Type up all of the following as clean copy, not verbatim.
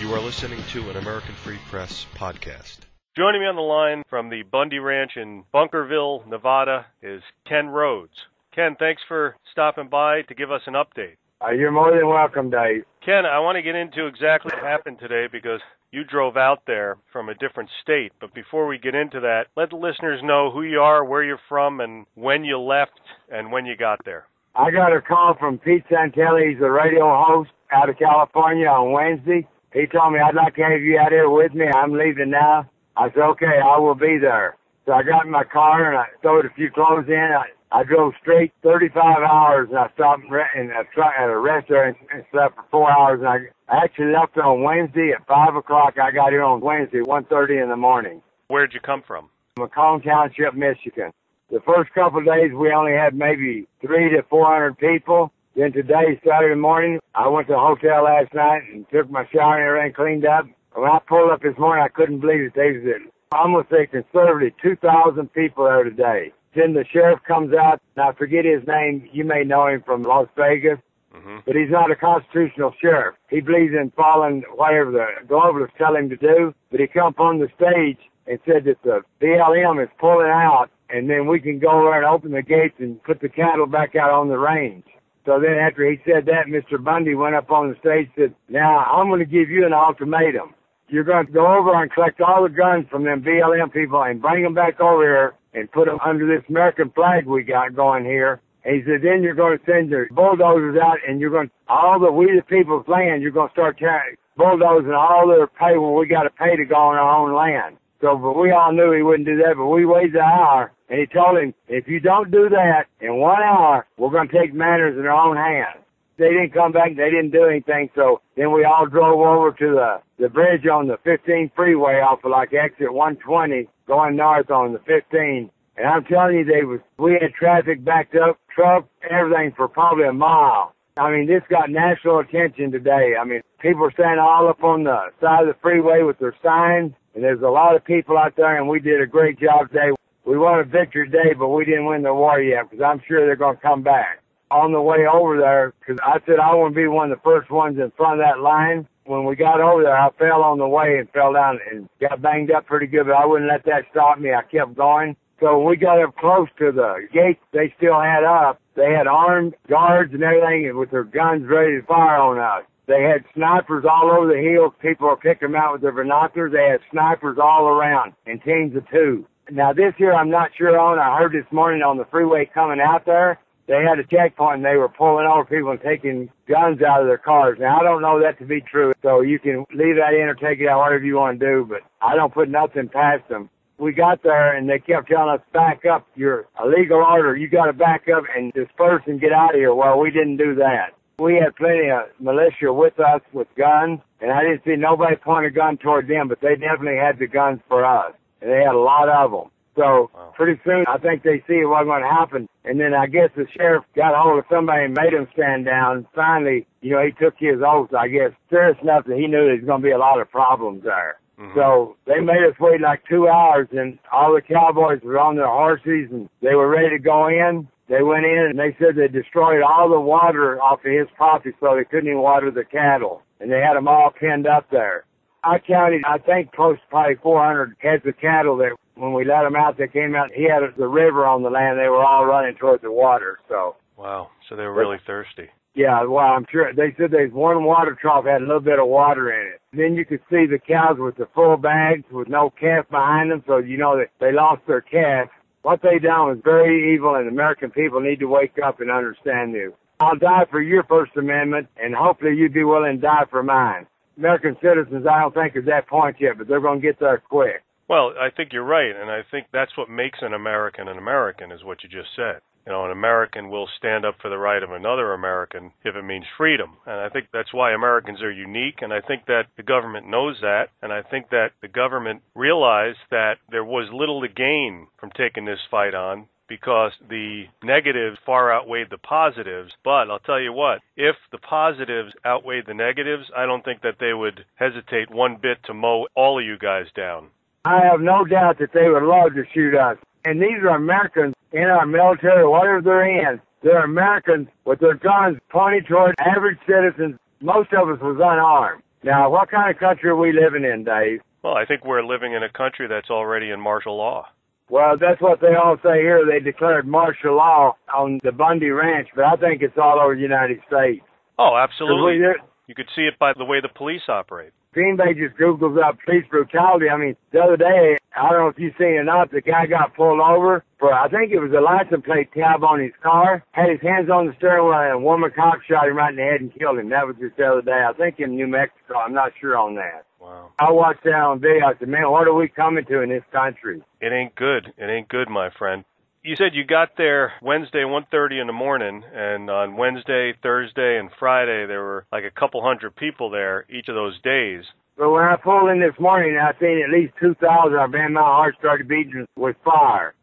You are listening to an American Free Press podcast. Joining me on the line from the Bundy Ranch in Bunkerville, Nevada, is Ken Rhoades. Ken, thanks for stopping by to give us an update. You're more than welcome, Dave. Ken, I want to get into exactly what happened today because you drove out there from a different state. But before we get into that, let the listeners know who you are, where you're from, and when you left and when you got there. I got a call from Pete Santelli. He's a radio host out of California on Wednesday. He told me, I'd like to have you out here with me. I'm leaving now. I said, okay, I will be there. So I got in my car and I throwed a few clothes in. I drove straight 35 hours and I stopped at a restaurant and slept for 4 hours. And I actually left on Wednesday at 5 o'clock. I got here on Wednesday at 1:30 in the morning. Where'd you come from? Macomb Township, Michigan. The first couple of days we only had maybe 300 to 400 people. Then today, Saturday morning, I went to the hotel last night and took my shower and everything cleaned up. When I pulled up this morning, I couldn't believe it. There was, I'm going to say conservative, 2,000 people there today. Then the sheriff comes out, and I forget his name. You may know him from Las Vegas, but he's not a constitutional sheriff. He believes in following whatever the globalists tell him to do, but he come up on the stage and said that the BLM is pulling out, and then we can go there and open the gates and put the cattle back out on the range. So then after he said that, Mr. Bundy went up on the stage and said, now I'm going to give you an ultimatum. You're going to go over and collect all the guns from them BLM people and bring them back over here and put them under this American flag we got going here. And he said, then you're going to send your bulldozers out and you're going to, all the we the people's land, you're going to start bulldozing all their pay when we got to pay to go on our own land. So, but we all knew he wouldn't do that, but we waited an hour, and he told him, if you don't do that in 1 hour, we're going to take matters in our own hands. They didn't come back, they didn't do anything, so then we all drove over to the bridge on the 15 freeway off of like exit 120, going north on the 15. And I'm telling you, we had traffic backed up, truck, everything for probably a mile. I mean, this got national attention today. I mean, people are standing all up on the side of the freeway with their signs. And there's a lot of people out there, and we did a great job today. We won a victory today, but we didn't win the war yet because I'm sure they're going to come back. On the way over there, because I said I want to be one of the first ones in front of that line. When we got over there, I fell on the way and fell down and got banged up pretty good, but I wouldn't let that stop me. I kept going. So when we got up close to the gate they still had up, they had armed guards and everything with their guns ready to fire on us. They had snipers all over the hills. People were picking them out with their binoculars. They had snipers all around in teams of 2. Now, this here I'm not sure on. I heard this morning on the freeway coming out there, they had a checkpoint and they were pulling over people and taking guns out of their cars. Now, I don't know that to be true, so you can leave that in or take it out, whatever you want to do, but I don't put nothing past them. We got there and they kept telling us, back up. You're a legal order. You got to back up and disperse and get out of here. Well, we didn't do that. We had plenty of militia with us with guns, and I didn't see nobody point a gun toward them, but they definitely had the guns for us, and they had a lot of them. So pretty soon, I think they see it wasn't going to happen, and then I guess the sheriff got hold of somebody and made him stand down. Finally, he took his oath, I guess, serious enough that he knew there was going to be a lot of problems there. So they made us wait like 2 hours, and all the cowboys were on their horses, and they were ready to go in. They went in and they said they destroyed all the water off of his property so they couldn't even water the cattle. And they had them all penned up there. I counted, I think, close to probably 400 heads of cattle that when we let them out, they came out. He had the river on the land. They were all running towards the water. So. Wow. So they were really thirsty. Yeah, well, I'm sure. They said there's one water trough had a little bit of water in it. Then you could see the cows with the full bags with no calf behind them. So, that they lost their calf. What they done was very evil, and American people need to wake up and understand this. I'll die for your First Amendment, and hopefully you'd be willing to die for mine. American citizens, I don't think, is that point yet, but they're going to get there quick. Well, I think you're right, and I think that's what makes an American, is what you just said. An American will stand up for the right of another American if it means freedom. And I think that's why Americans are unique, and I think that the government knows that, and I think that the government realized that there was little to gain from taking this fight on because the negatives far outweighed the positives. But I'll tell you what, if the positives outweighed the negatives, I don't think that they would hesitate one bit to mow all of you guys down. I have no doubt that they would love to shoot us. And these are Americans in our military, whatever they're in. They're Americans with their guns pointed toward average citizens. Most of us was unarmed. Now, what kind of country are we living in, Dave? Well, I think we're living in a country that's already in martial law. Well, that's what they all say here. They declared martial law on the Bundy Ranch, but I think it's all over the United States. Oh, absolutely. You could see it by the way the police operate. Green Bay just Googles up police brutality. I mean, the other day, I don't know if you've seen it or not, the guy got pulled over for, I think it was a license plate tab on his car, had his hands on the steering wheel, and a woman cop shot him right in the head and killed him. That was just the other day. I think in New Mexico. I'm not sure on that. Wow. I watched that on video. I said, man, what are we coming to in this country? It ain't good. It ain't good, my friend. You said you got there Wednesday, 1:30 in the morning, and on Wednesday, Thursday, and Friday, there were like a couple hundred people there each of those days. But when I pulled in this morning, I seen at least 2,000. Man, my heart started beating with fire.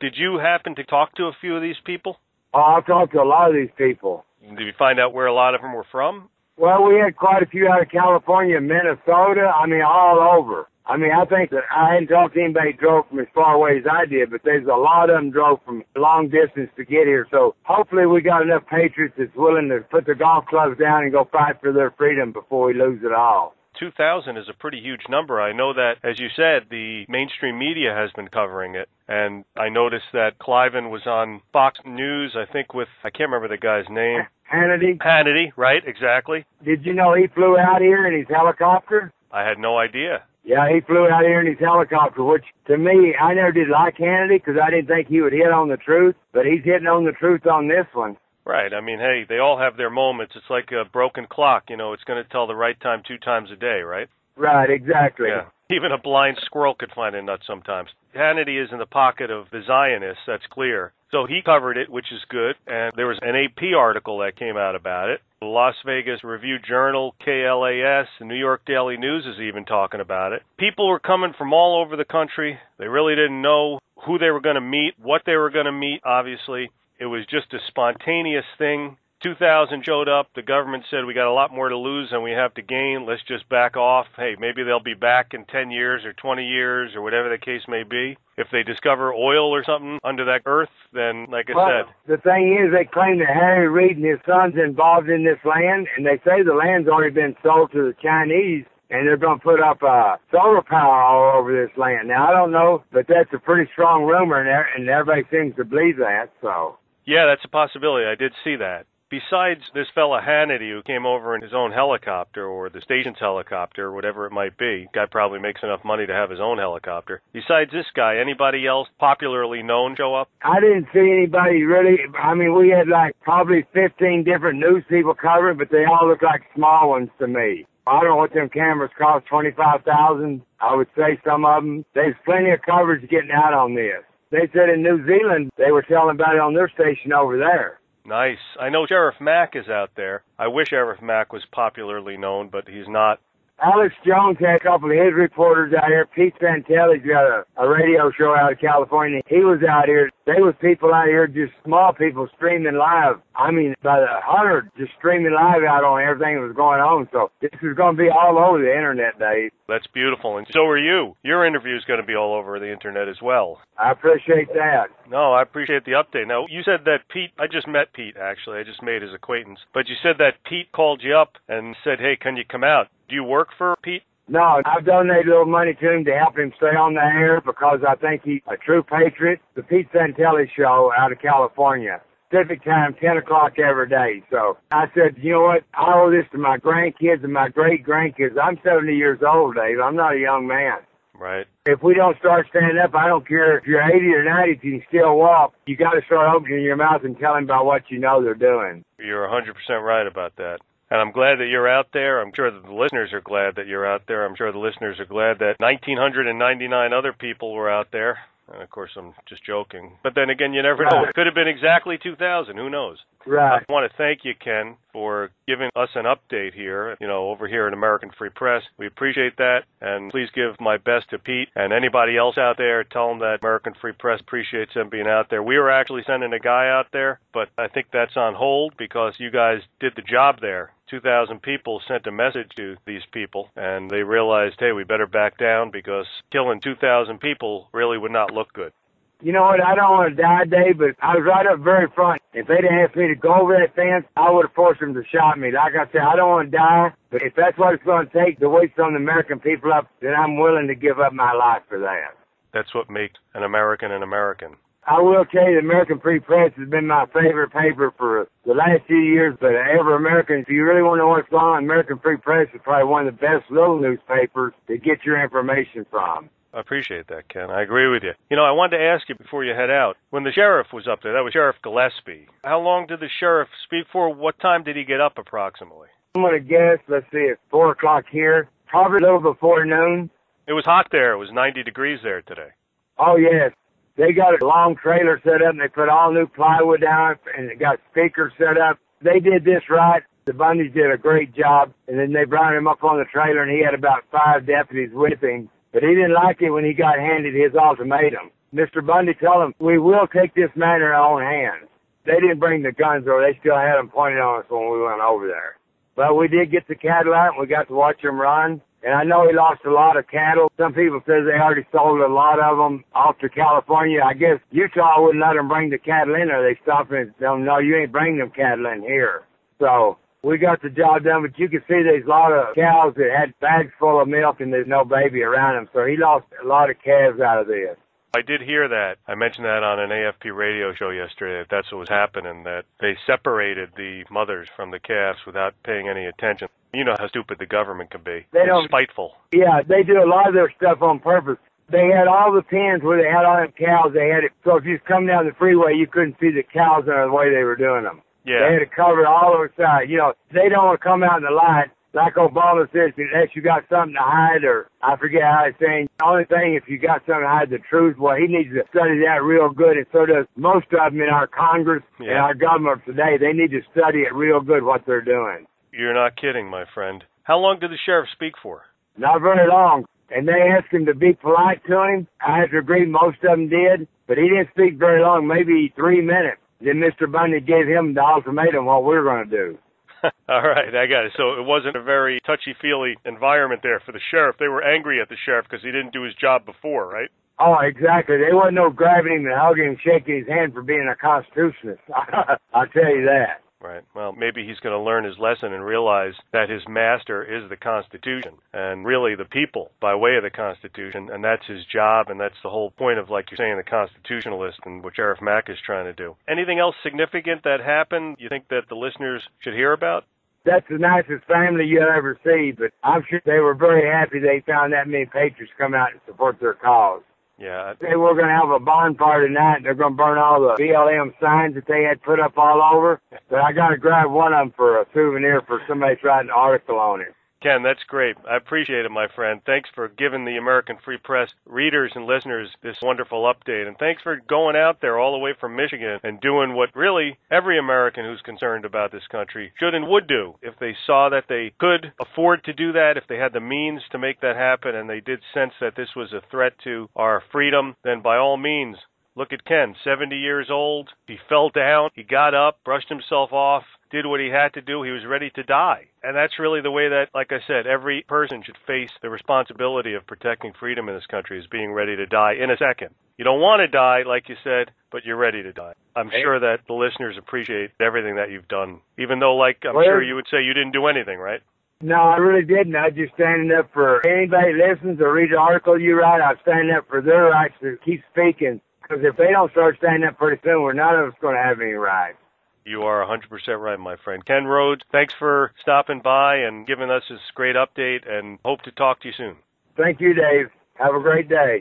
Did you happen to talk to a few of these people? Oh, I've talked to a lot of these people. Did you find out where a lot of them were from? Well, we had quite a few out of California, Minnesota, I mean, all over. I mean, I think that I hadn't talked to anybody who drove from as far away as I did, but there's a lot of them drove from long distance to get here. So hopefully we got enough patriots that's willing to put their golf clubs down and go fight for their freedom before we lose it all. 2,000 is a pretty huge number. I know that, as you said, the mainstream media has been covering it. And I noticed that Cliven was on Fox News, I think with, I can't remember the guy's name. Hannity. Hannity, right, exactly. Did you know he flew out here in his helicopter? I had no idea. Yeah, he flew out here in his helicopter, which to me, I never did like Hannity because I didn't think he would hit on the truth, but he's hitting on the truth on this one. Right. I mean, hey, they all have their moments. It's like a broken clock. You know, it's going to tell the right time 2 times a day, right? Right, exactly. Yeah. Even a blind squirrel could find a nut sometimes. Hannity is in the pocket of the Zionists, that's clear. So he covered it, which is good. And there was an AP article that came out about it. The Las Vegas Review-Journal, KLAS, the New York Daily News is even talking about it. People were coming from all over the country. They really didn't know who they were going to meet, what they were going to meet, obviously. It was just a spontaneous thing. 2,000 showed up. The government said, we got a lot more to lose than we have to gain. Let's just back off. Hey, maybe they'll be back in 10 years or 20 years or whatever the case may be. If they discover oil or something under that earth, then, like I said. The thing is, they claim that Gahary Reed and his son's involved in this land, and they say the land's already been sold to the Chinese, and they're going to put up solar power all over this land. Now, I don't know, but that's a pretty strong rumor, and everybody seems to believe that, so. Yeah, that's a possibility. I did see that. Besides this fella Hannity, who came over in his own helicopter, or the station's helicopter, whatever it might be, guy probably makes enough money to have his own helicopter. Besides this guy, anybody else popularly known show up? I didn't see anybody really. I mean, we had like probably 15 different news people covering, but they all look like small ones to me. I don't know what them cameras cost, $25,000. I would say some of them. There's plenty of coverage getting out on this. They said in New Zealand, they were telling about it on their station over there. Nice. I know Sheriff Mack is out there. I wish Sheriff Mack was popularly known, but he's not. Alex Jones had a couple of his reporters out here. Pete Santelli's got a radio show out of California. He was out here. There was people out here, just small people streaming live. I mean, by the hundred, just streaming live out on everything that was going on. So this is going to be all over the internet, Dave. That's beautiful. And so are you. Your interview is going to be all over the internet as well. I appreciate that. No, I appreciate the update. Now, you said that Pete, I just met Pete, actually. I just made his acquaintance. But you said that Pete called you up and said, hey, can you come out? Do you work for Pete? No, I've donated a little money to him to help him stay on the air because I think he's a true patriot. The Pete Santelli show out of California. Pacific time, 10 o'clock every day. So I said, you know what? I owe this to my grandkids and my great-grandkids. I'm 70 years old, Dave. I'm not a young man. Right. If we don't start standing up, I don't care if you're 80 or 90, if you can still walk, you got to start opening your mouth and telling about what you know they're doing. You're 100% right about that. And I'm glad that you're out there. I'm sure that the listeners are glad that you're out there. I'm sure the listeners are glad that 1,999 other people were out there. And of course, I'm just joking. But then again, you never know. It could have been exactly 2,000. Who knows? Right. I want to thank you, Ken, for giving us an update here, over here at American Free Press. We appreciate that. And please give my best to Pete and anybody else out there. Tell them that American Free Press appreciates them being out there. We were actually sending a guy out there, but I think that's on hold because you guys did the job there. 2,000 people sent a message to these people, and they realized, hey, we better back down because killing 2,000 people really would not look good. You know what? I don't want to die, Dave, but I was right up very front. If they didn't ask me to go over that fence, I would have forced them to shot me. Like I said, I don't want to die, but if that's what it's going to take to wake some of the American people up, then I'm willing to give up my life for that. That's what makes an American an American. I will tell you, the American Free Press has been my favorite paper for the last few years, but every American, if you really want to know what's going on, American Free Press is probably one of the best little newspapers to get your information from. I appreciate that, Ken. I agree with you. You know, I wanted to ask you before you head out, when the sheriff was up there, that was Sheriff Gillespie, how long did the sheriff speak for? What time did he get up approximately? I'm going to guess, let's see, it's 4 o'clock here, probably a little before noon. It was hot there. It was 90 degrees there today. Oh, yes. They got a long trailer set up, and they put all new plywood down, and they got speakers set up. They did this right. The Bundys did a great job, and then they brought him up on the trailer, and he had about 5 deputies with him. But he didn't like it when he got handed his ultimatum. Mr. Bundy told him, we will take this matter in our own hands. They didn't bring the guns over. They still had them pointed on us when we went over there. But we did get the cattle out, and we got to watch them run. And I know he lost a lot of cattle. Some people say they already sold a lot of them off to California. I guess Utah wouldn't let them bring the cattle in there. They stopped and tell them, no, you ain't bringing them cattle in here. So we got the job done, but you can see there's a lot of cows that had bags full of milk and there's no baby around them. So he lost a lot of calves out of this. I did hear that. I mentioned that on an AFP radio show yesterday, that that's what was happening, that they separated the mothers from the calves without paying any attention. You know how stupid the government can be. It's spiteful. Yeah, they do a lot of their stuff on purpose. They had all the pens where they had all them cows. They had it so if you come down the freeway, you couldn't see the cows under the way they were doing them. Yeah. They had it covered all over the side. You know, they don't want to come out in the light. Like Obama says, unless you got something to hide, or I forget how he's saying, the only thing, if you got something to hide the truth, well, he needs to study that real good, and so does most of them in our Congress and our government today. They need to study it real good, what they're doing. You're not kidding, my friend. How long did the sheriff speak for? Not very long. And they asked him to be polite to him. I have to agree most of them did, but he didn't speak very long, maybe 3 minutes. Then Mr. Bundy gave him the ultimatum what we're going to do. All right, I got it. So it wasn't a very touchy-feely environment there for the sheriff. They were angry at the sheriff because he didn't do his job before, right? Oh, exactly. They wasn't no grabbing him and hugging him, shaking his hand for being a constitutionalist. I'll tell you that. Right. Well, maybe he's going to learn his lesson and realize that his master is the Constitution and really the people by way of the Constitution, and that's his job, and that's the whole point of, like you're saying, the constitutionalist and what Sheriff Mack is trying to do. Anything else significant that happened you think that the listeners should hear about? That's the nicest family you'll ever see, but I'm sure they were very happy they found that many Patriots come out and support their cause. Yeah. They were going to have a bonfire tonight. They're going to burn all the BLM signs that they had put up all over. But I got to grab one of them for a souvenir for somebody writing an article on it. Ken, that's great. I appreciate it, my friend. Thanks for giving the American Free Press readers and listeners this wonderful update. And thanks for going out there all the way from Michigan and doing what really every American who's concerned about this country should and would do if they saw that they could afford to do that, if they had the means to make that happen, and they did sense that this was a threat to our freedom, then by all means, look at Ken, 70 years old. He fell down. He got up, brushed himself off, did what he had to do. He was ready to die. And that's really the way that, like I said, every person should face the responsibility of protecting freedom in this country, is being ready to die in a second. You don't want to die, like you said, but you're ready to die. I'm sure that the listeners appreciate everything that you've done, even though, like, I'm sure you would say you didn't do anything, right? No, I really didn't. I just standing up for anybody that listens or reads the article you write. I'm standing up for their rights to keep speaking. Because if they don't start standing up pretty soon, we're none of us going to have any rights. You are 100% right, my friend. Ken Rhoades, thanks for stopping by and giving us this great update, and hope to talk to you soon. Thank you, Dave. Have a great day.